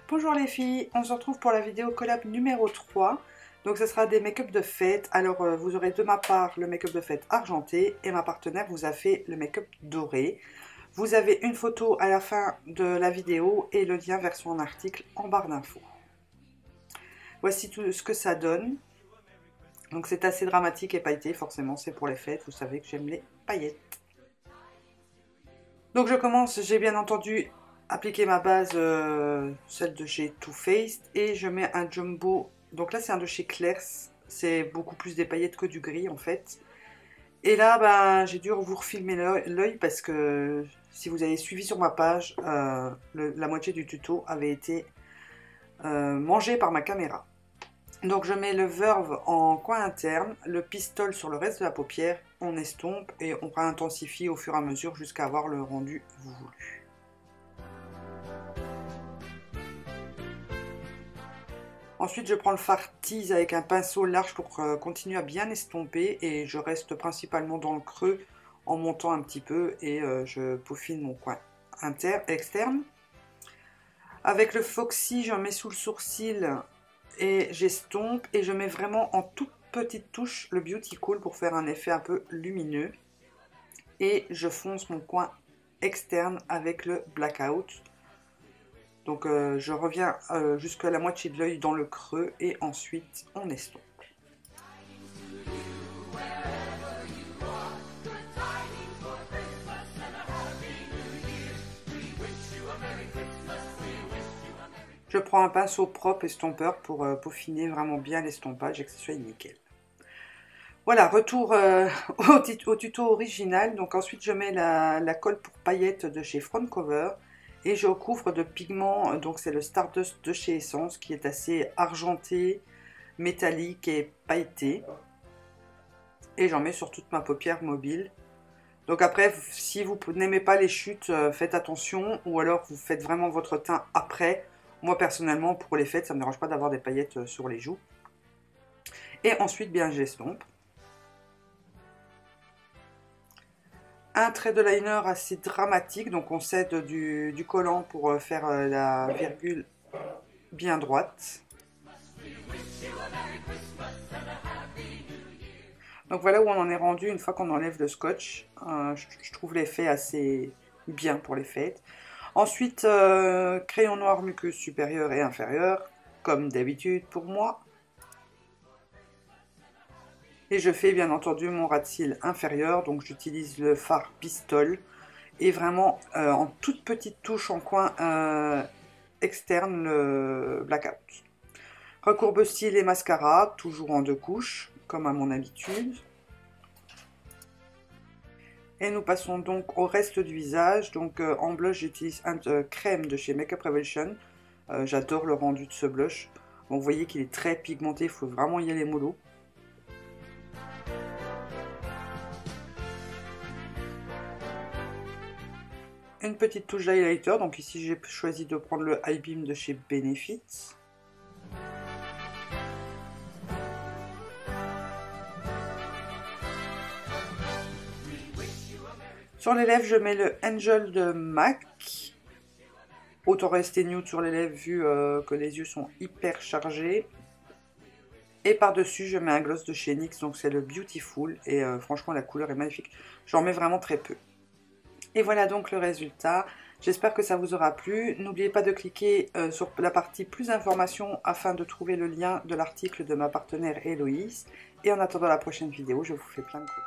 Bonjour les filles, on se retrouve pour la vidéo collab numéro 3. Donc ce sera des make-up de fête. Alors vous aurez de ma part le make-up de fête argenté et ma partenaire vous a fait le make-up doré. Vous avez une photo à la fin de la vidéo et le lien vers son article en barre d'infos. Voici tout ce que ça donne. Donc c'est assez dramatique et pailleté, forcément c'est pour les fêtes, vous savez que j'aime les paillettes. Donc je commence, j'ai bien entendu appliquer ma base, celle de chez Too Faced, et je mets un jumbo. Donc là c'est un de chez Claire's, c'est beaucoup plus des paillettes que du gris en fait. Et là ben, j'ai dû vous refilmer l'œil parce que si vous avez suivi sur ma page, la moitié du tuto avait été mangée par ma caméra. Donc je mets le verve en coin interne, le pistol sur le reste de la paupière, on estompe et on réintensifie au fur et à mesure jusqu'à avoir le rendu voulu. Ensuite je prends le fard tease avec un pinceau large pour continuer à bien estomper et je reste principalement dans le creux en montant un petit peu et je peaufine mon coin externe. Avec le Foxy je mets sous le sourcil et j'estompe et je mets vraiment en toute petite touche le Beauty Cool pour faire un effet un peu lumineux et je fonce mon coin externe avec le Blackout. Donc je reviens jusqu'à la moitié de l'œil dans le creux et ensuite on estompe. Je prends un pinceau propre estompeur pour peaufiner vraiment bien l'estompage et que ce soit nickel. Voilà, retour au tuto original. Donc ensuite je mets la colle pour paillettes de chez Front Cover et je recouvre de pigments, donc c'est le Stardust de chez Essence qui est assez argenté, métallique et pailleté. Et j'en mets sur toute ma paupière mobile. Donc après, si vous n'aimez pas les chutes, faites attention ou alors vous faites vraiment votre teint après. Moi personnellement, pour les fêtes, ça ne me dérange pas d'avoir des paillettes sur les joues. Et ensuite, bien, j'estompe. Un trait de liner assez dramatique, donc on s'aide du collant pour faire la virgule bien droite. Donc voilà où on en est rendu une fois qu'on enlève le scotch. Je trouve l'effet assez bien pour les fêtes. Ensuite, crayon noir muqueuse supérieur et inférieur, comme d'habitude pour moi. Et je fais bien entendu mon ras de cils inférieur, donc j'utilise le fard pistol. Et vraiment en toute petite touche en coin externe, le Blackout. Recourbe cils et mascara, toujours en 2 couches, comme à mon habitude. Et nous passons donc au reste du visage. Donc en blush, j'utilise un crème de chez Makeup Revolution. J'adore le rendu de ce blush. Bon, vous voyez qu'il est très pigmenté, il faut vraiment y aller mollo. Une petite touche d'highlighter. Donc ici, j'ai choisi de prendre le High Beam de chez Benefit. Sur les lèvres, je mets le Angel de MAC. Autant rester nude sur les lèvres vu que les yeux sont hyper chargés. Et par-dessus, je mets un gloss de chez NYX, donc c'est le Beautiful. Et franchement, la couleur est magnifique. J'en mets vraiment très peu. Et voilà donc le résultat. J'espère que ça vous aura plu. N'oubliez pas de cliquer sur la partie plus informations afin de trouver le lien de l'article de ma partenaire Héloïse. Et en attendant la prochaine vidéo, je vous fais plein de gros bisous.